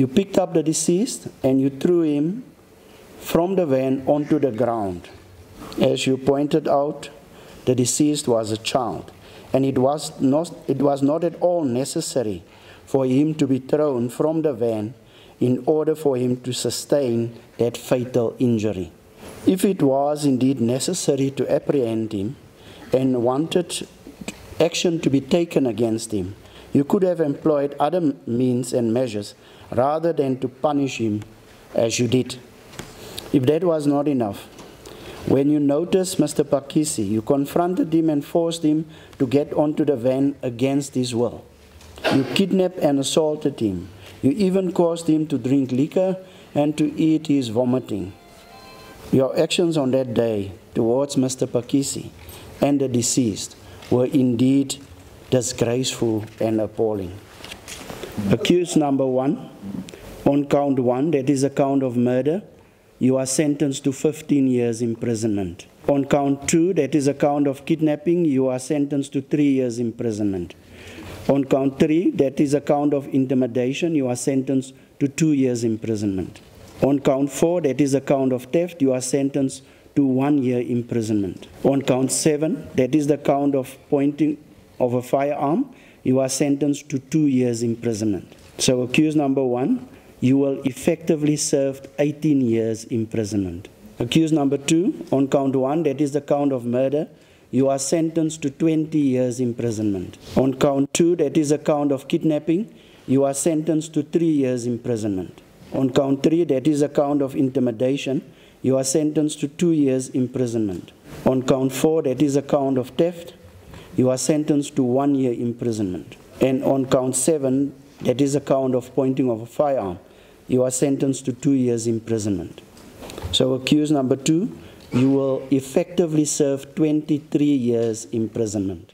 You picked up the deceased and you threw him from the van onto the ground. As you pointed out, the deceased was a child, and it was not at all necessary for him to be thrown from the van in order for him to sustain that fatal injury. If it was indeed necessary to apprehend him and wanted action to be taken against him, you could have employed other means and measures rather than to punish him as you did. If that was not enough, when you noticed Mr. Pakisi, you confronted him and forced him to get onto the van against his will. You kidnapped and assaulted him. You even caused him to drink liquor and to eat his vomiting. Your actions on that day towards Mr. Pakisi and the deceased were indeed disgraceful and appalling. Accused number 1, on count 1, that is a count of murder, you are sentenced to 15 years imprisonment. On count 2, that is a count of kidnapping, you are sentenced to 3 years imprisonment. On count 3, that is a count of intimidation, you are sentenced to 2 years imprisonment. On count 4, that is a count of theft, you are sentenced to 1 year imprisonment. On count 7, that is the count of pointing of a firearm, you are sentenced to 2 years imprisonment. So accused number 1, you will effectively serve 18 years imprisonment. Accused number 2, on count 1, that is the count of murder, you are sentenced to 20 years imprisonment. On count 2, that is a count of kidnapping, you are sentenced to 3 years imprisonment. On count 3, that is a count of intimidation, you are sentenced to 2 years imprisonment. On count 4, that is a count of theft, you are sentenced to 1 year imprisonment. And on count 7, that is a count of pointing of a firearm, you are sentenced to 2 years imprisonment. So accused number 2, you will effectively serve 23 years imprisonment.